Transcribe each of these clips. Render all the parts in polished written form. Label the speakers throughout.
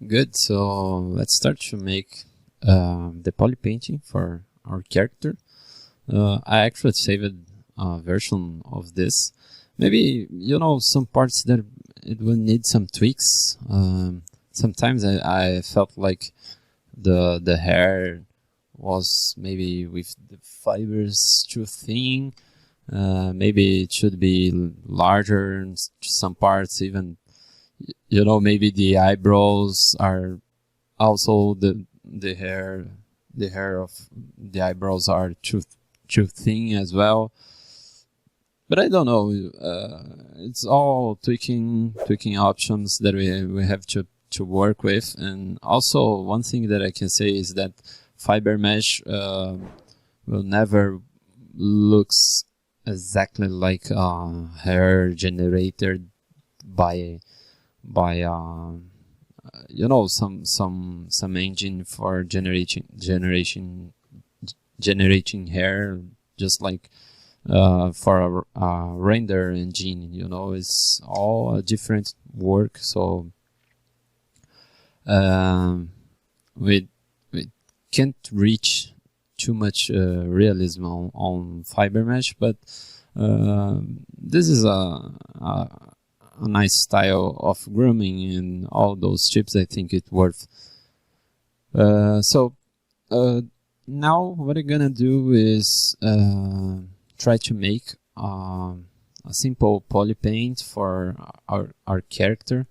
Speaker 1: Good, so let's start to make the poly painting for our character. I actually saved a version of this. Maybe, some parts that it will need some tweaks. Sometimes I felt like the hair was maybe with the fibers too thin. Maybe it should be larger in some parts, even maybe the eyebrows are also the hair of the eyebrows are too thin as well. But I don't know. It's all tweaking options that we have to work with. And also one thing that I can say is that fiber mesh will never looks exactly like hair generated by some engine for generating hair, just like for a render engine. It's all a different work. So we can't reach too much realism on fiber mesh, but this is a nice style of grooming, and all those chips I think it's worth. So now what I'm gonna do is try to make a simple polypaint for our character.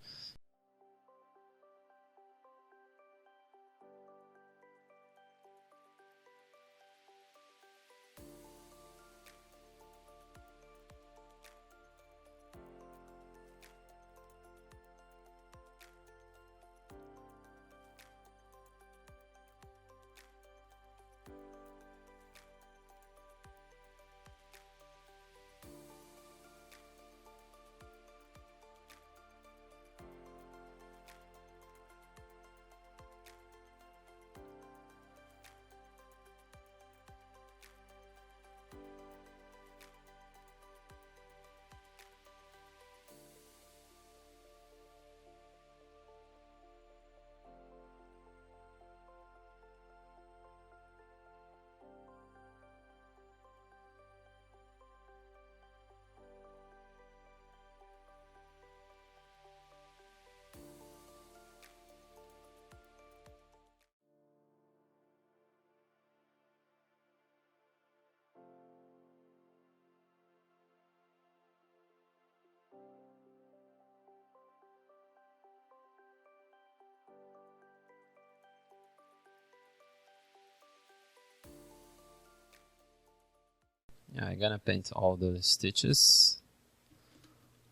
Speaker 1: Yeah, I'm gonna paint all the stitches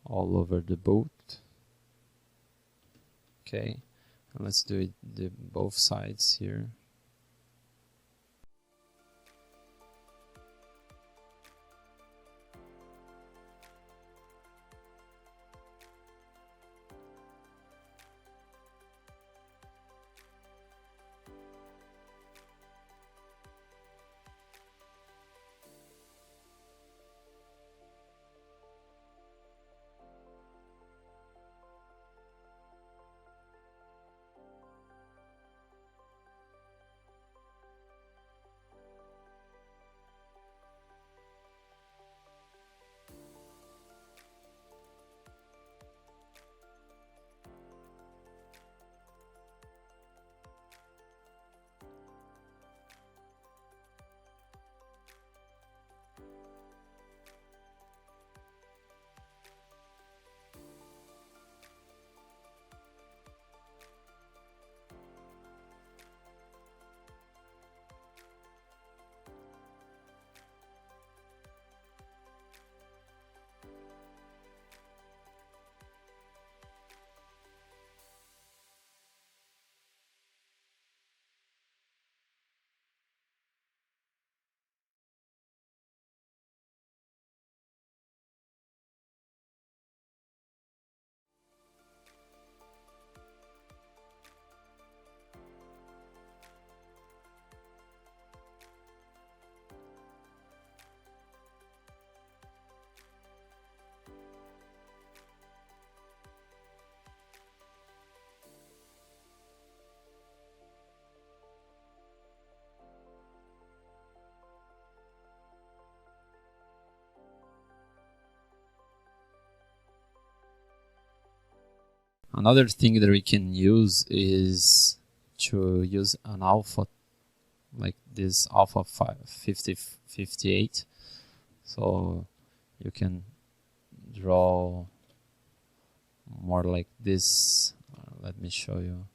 Speaker 1: all over the boot. Okay, and let's do it both sides here. Another thing that we can use is to use an alpha, like this alpha 58. So you can draw more like this. Let me show you.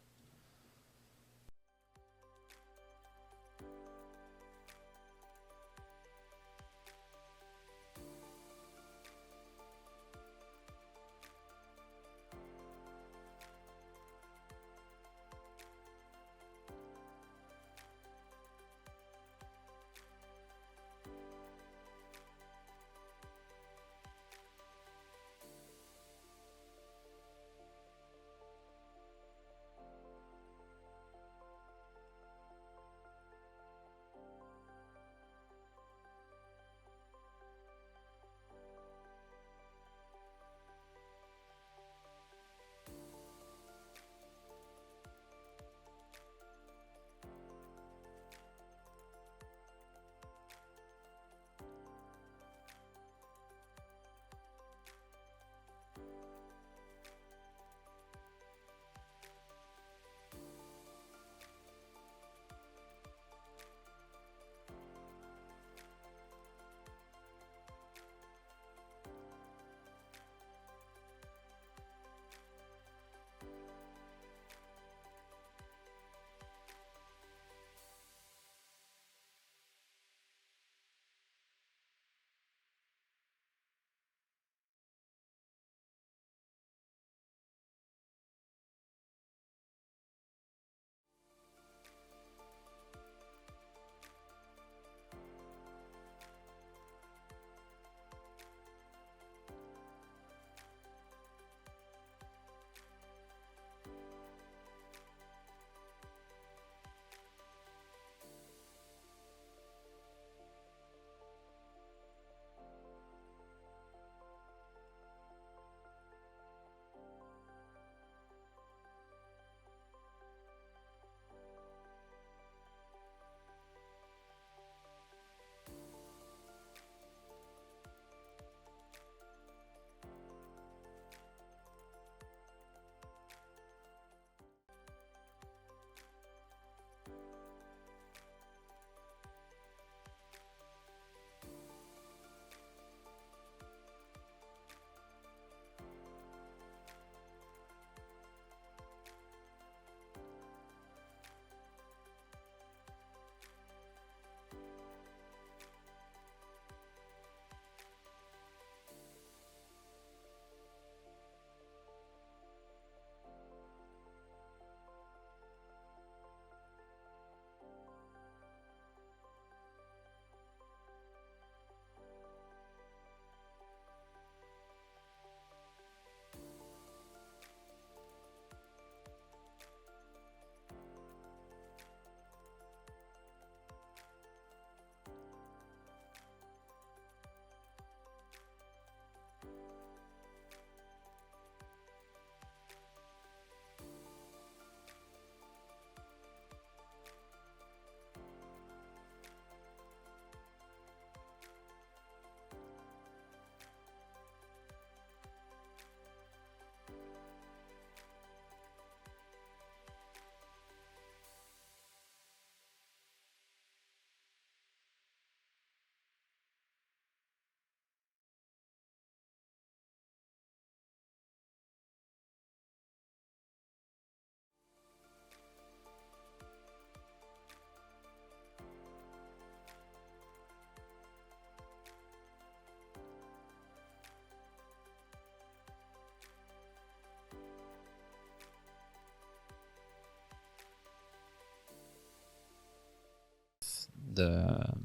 Speaker 1: The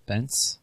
Speaker 1: pants.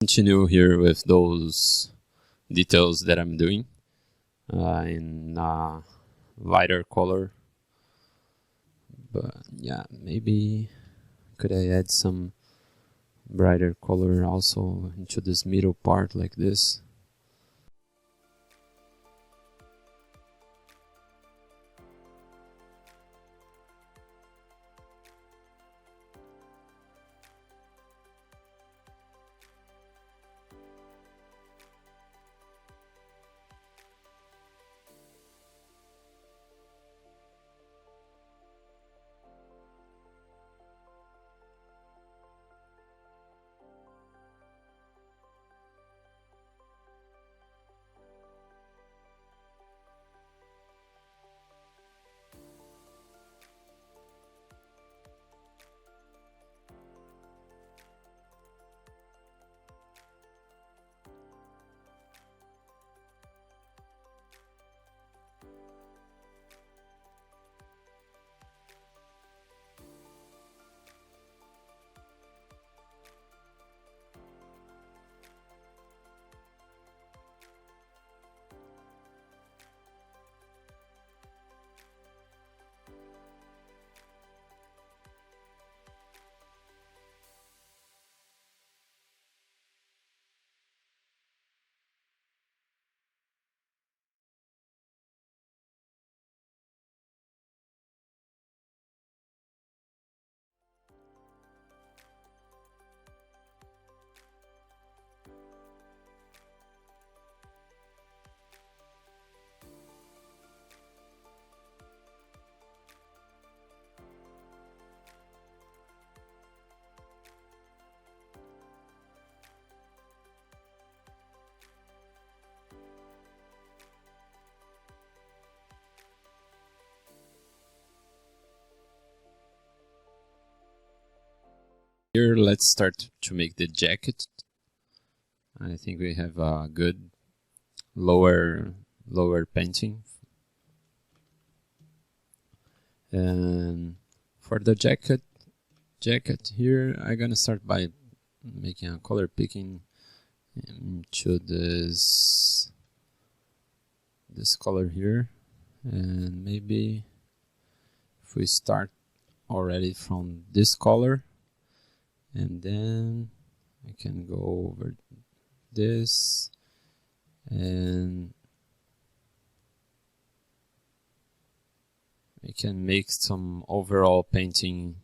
Speaker 1: continue here with those details that I'm doing in lighter color. But yeah, maybe could I add some brighter color also into this middle part like this. Here, let's start to make the jacket. I think we have a good lower painting. And for the jacket here, I'm gonna start by making a color picking into this color here, and maybe if we start already from this color, and then I can go over this and I can make some overall painting.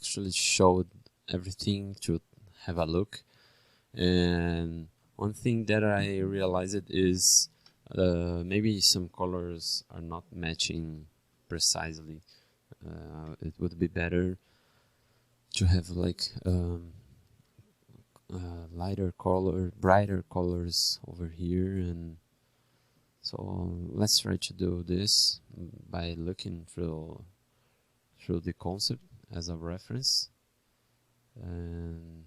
Speaker 1: Actually showed everything to have a look, and one thing that I realized is maybe some colors are not matching precisely. It would be better to have like lighter color, brighter colors over here, and so let's try to do this by looking through the concept as a reference, and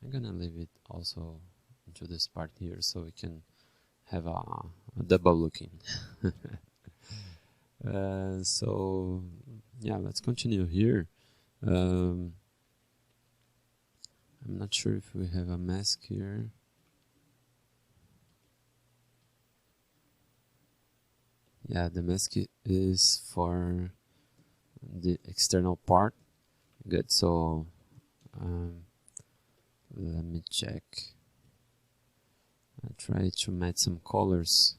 Speaker 1: I'm gonna leave it also into this part here so we can have a double looking. So yeah, let's continue here. I'm not sure if we have a mask here. Yeah, the mask is for the external part. Good, so let me check. I'll try to match some colors.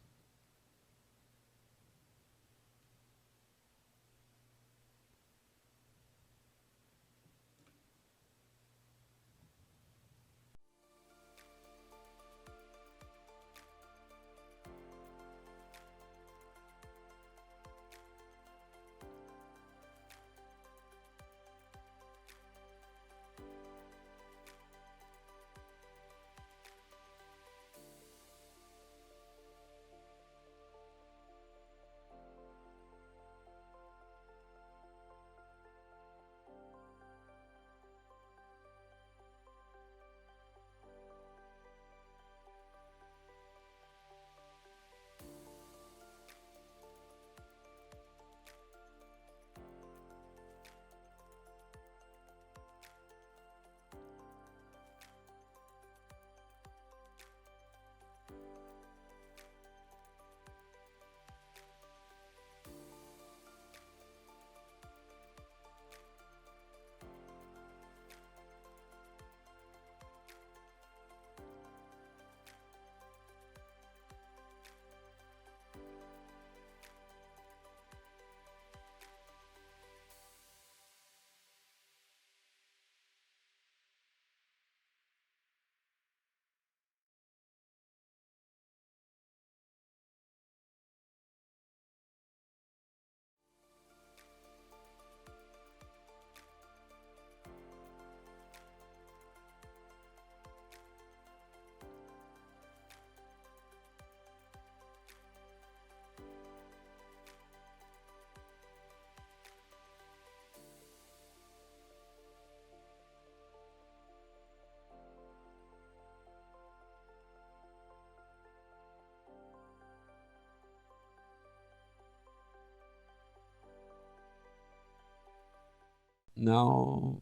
Speaker 1: Now,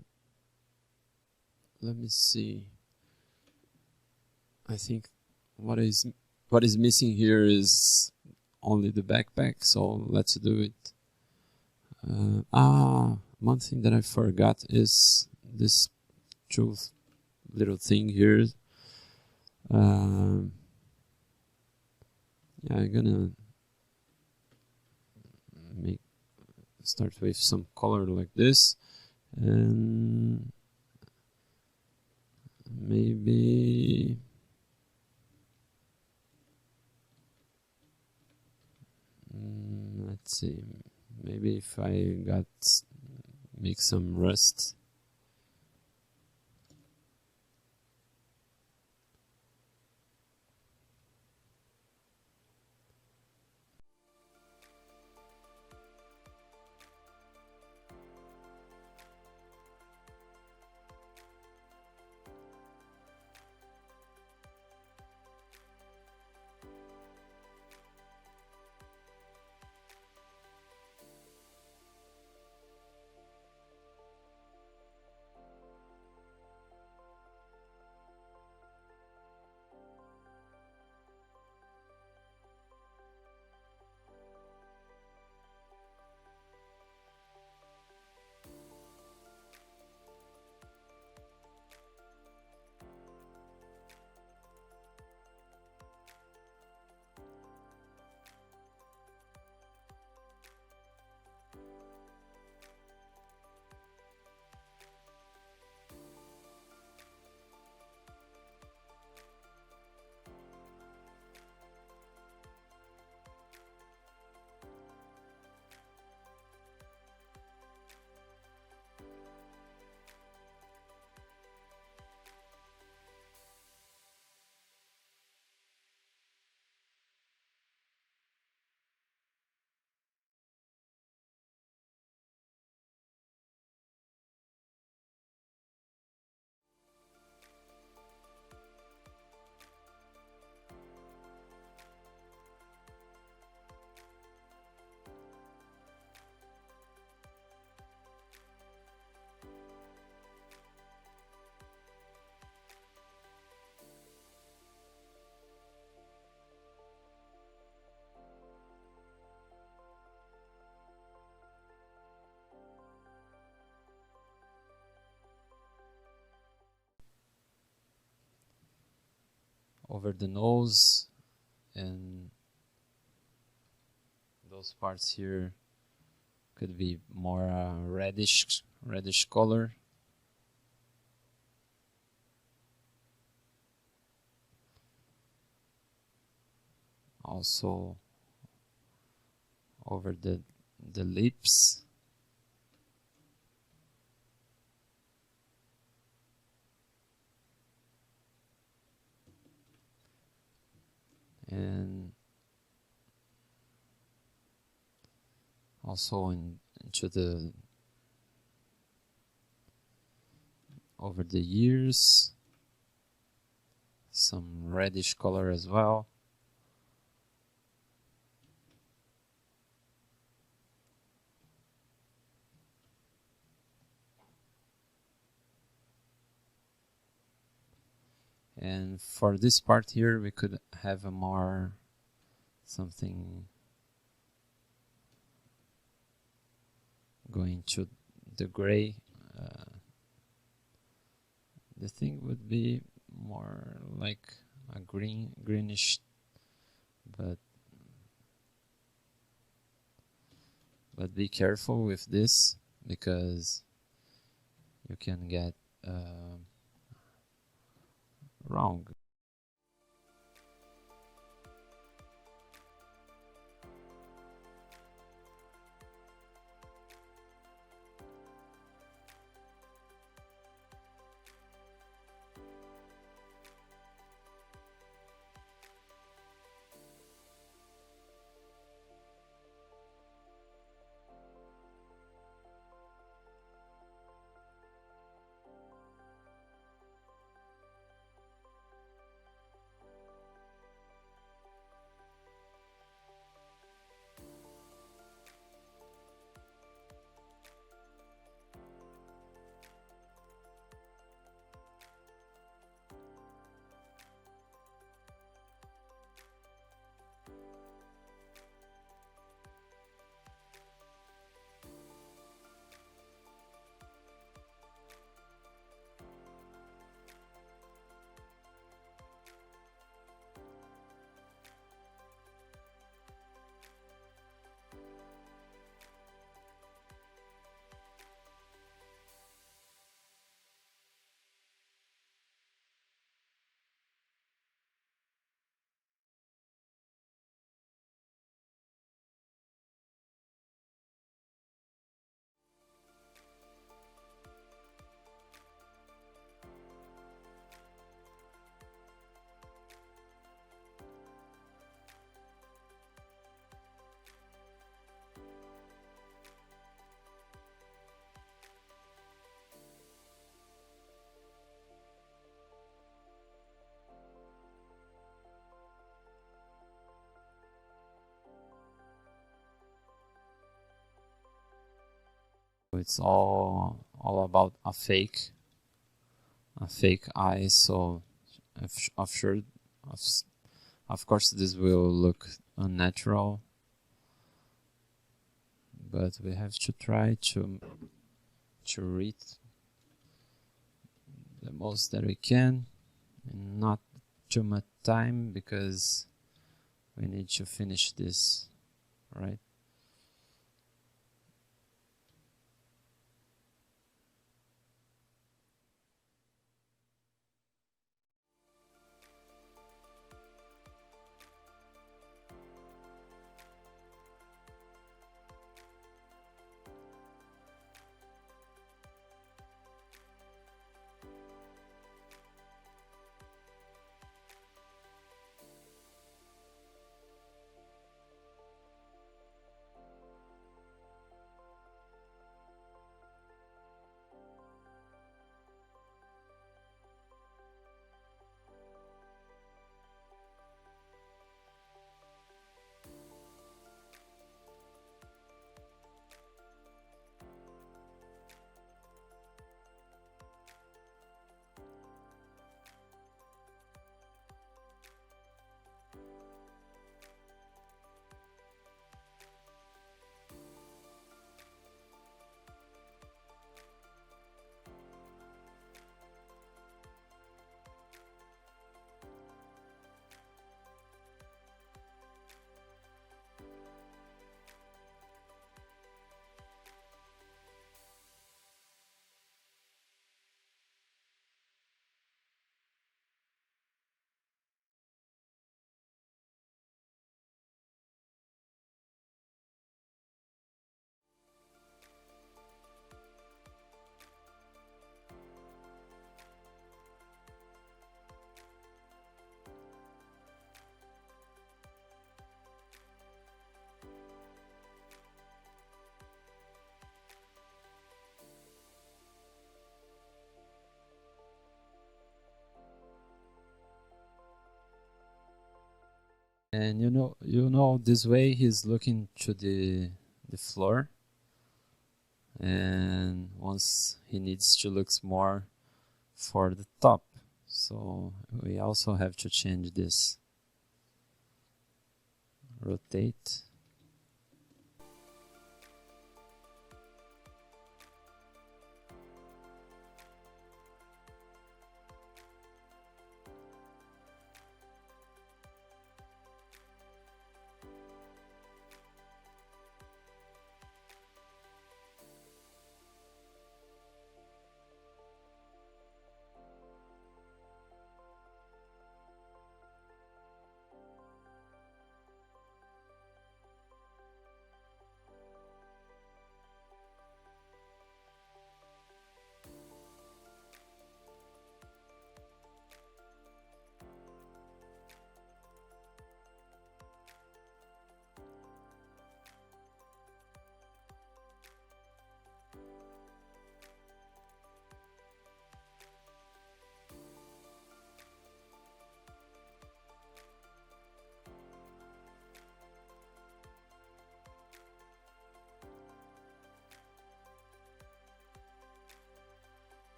Speaker 1: let me see. I think what is missing here is only the backpack, so let's do it. One thing that I forgot is this little thing here. Yeah, I'm gonna start with some color like this, and maybe let's see, maybe if I make some rust. over the nose, and those parts here could be more reddish color. Also over the lips. And also into the over the ears, some reddish color as well. And for this part here, we could have a more something going to the gray. The thing would be more like a greenish, but be careful with this, because you can get wrong. It's all about a fake eye, so of course this will look unnatural, but we have to try to read the most that we can, and not too much time, because we need to finish this, right? And this way he's looking to the floor, and once he needs to look more for the top. So we also have to change this rotate.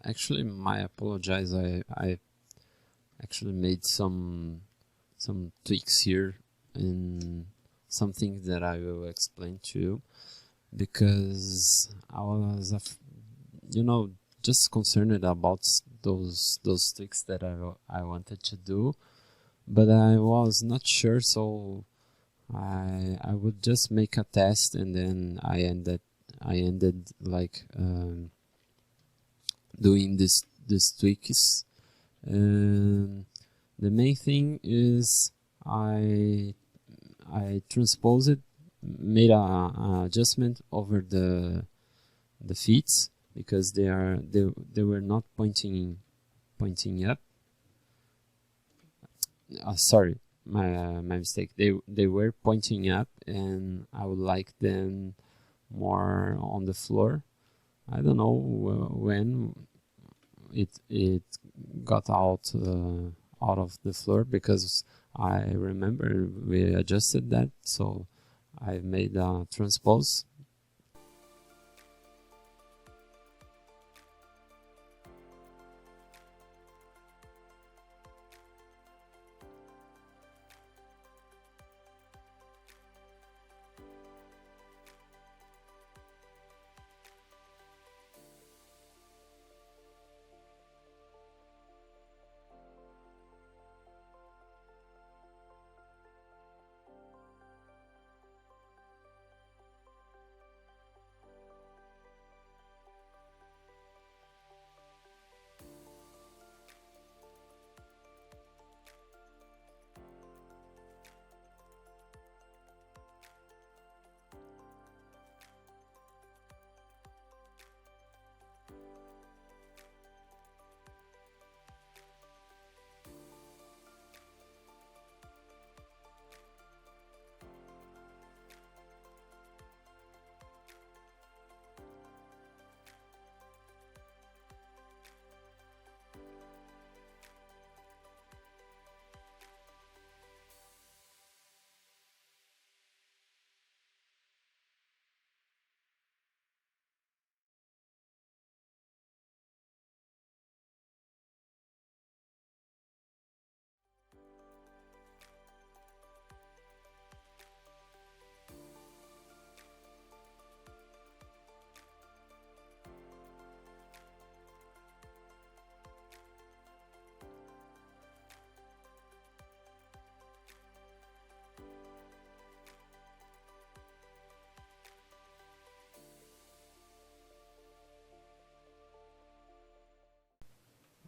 Speaker 1: Actually, my apologize. I actually made some tweaks here and some things that I will explain to you, because I was just concerned about those tweaks that I wanted to do, but I was not sure, so I would just make a test, and then I ended like doing this tweaks. The main thing is I transposed it, made a adjustment over the feet, because they were not pointing up. Sorry, my mistake. They were pointing up, and I would like them more on the floor. I don't know when it got out of the floor, because I remember we adjusted that, so I made a transpose.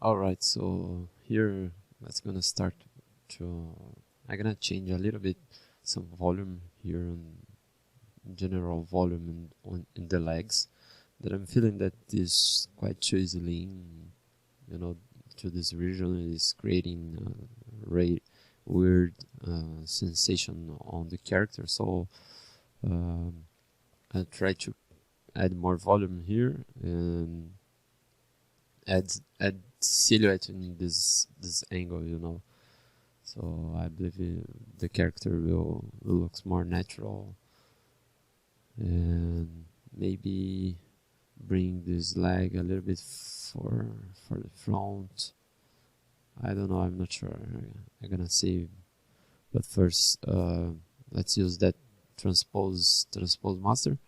Speaker 1: Alright, so here let's gonna start to, I'm gonna change a little bit some volume here on general volume in the legs, that I'm feeling that is quite too easily in, to this region is creating weird sensation on the character. So I try to add more volume here and add silhouette in this angle, So I believe the character will looks more natural, and maybe bring this leg a little bit for the front. I don't know, I'm not sure. I'm gonna see, but first let's use that transpose master.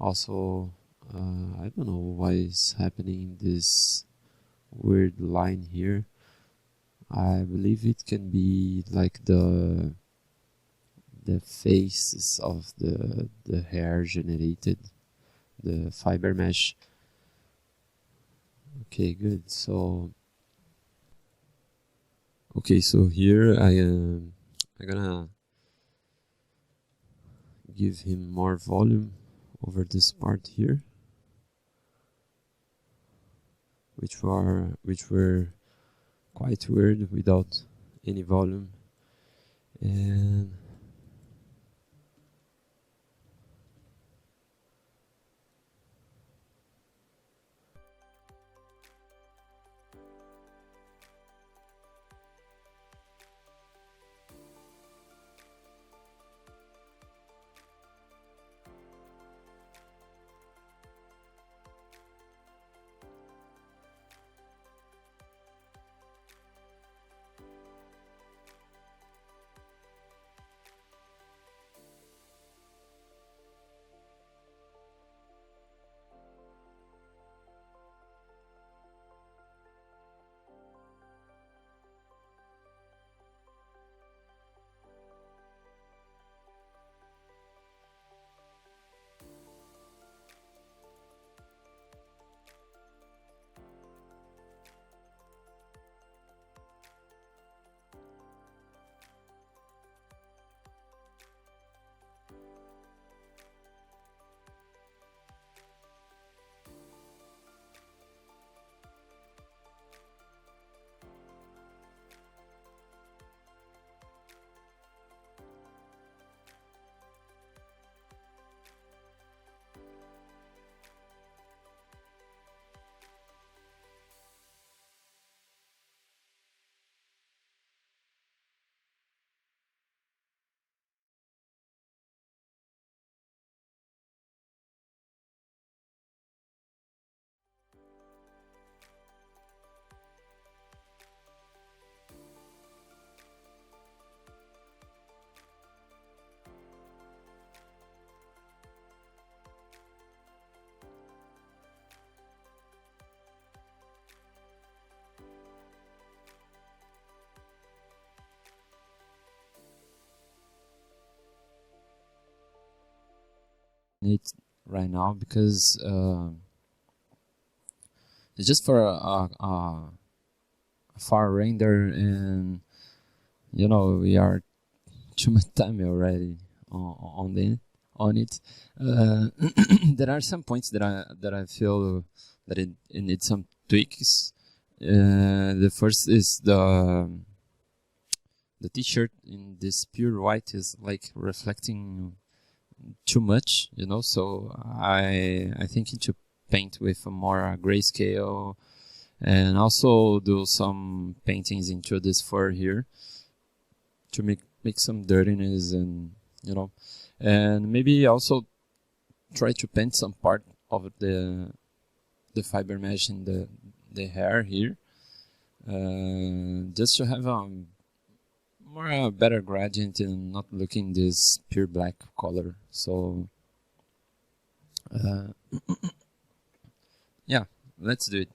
Speaker 1: Also, I don't know why is happening this weird line here. I believe it can be like the faces of the hair generated, the fiber mesh. Okay, good. So here I'm gonna give him more volume over this part here, which were quite weird without any volume. And it right now because it's just for a far render, and we are too much time already on it. There are some points that I feel that it needs some tweaks. The first is the t-shirt in this pure white is like reflecting too much, so I think to paint with a more grayscale, and also do some paintings into this fur here to make some dirtiness, and and maybe also try to paint some part of the fiber mesh in the hair here, just to have more better gradient and not looking this pure black color. So yeah, let's do it.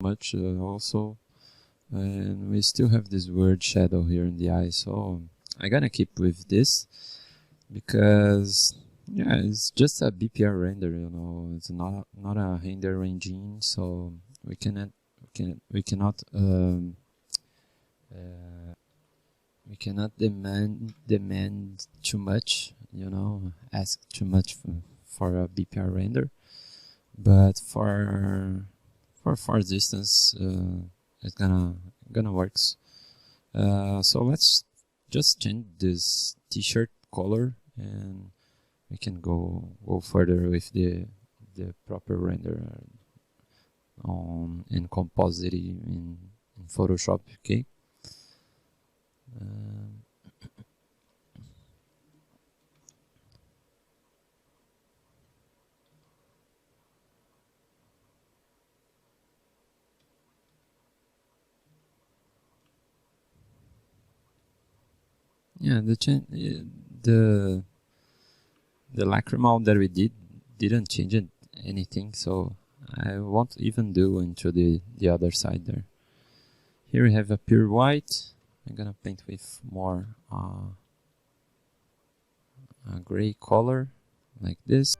Speaker 1: much also, and we still have this weird shadow here in the eye, so I'm gonna keep with this because yeah, it's just a BPR render, you know. It's not a render engine, so we cannot demand too much, you know, ask too much for a BPR render. But for far distance, it's gonna works. So let's just change this t-shirt color, and we can go further with the proper render on in composite in Photoshop. Okay. Yeah, the lacrimal that we didn't change anything, so I won't even do into the other side there. Here we have a pure white. I'm gonna paint with more a gray color like this.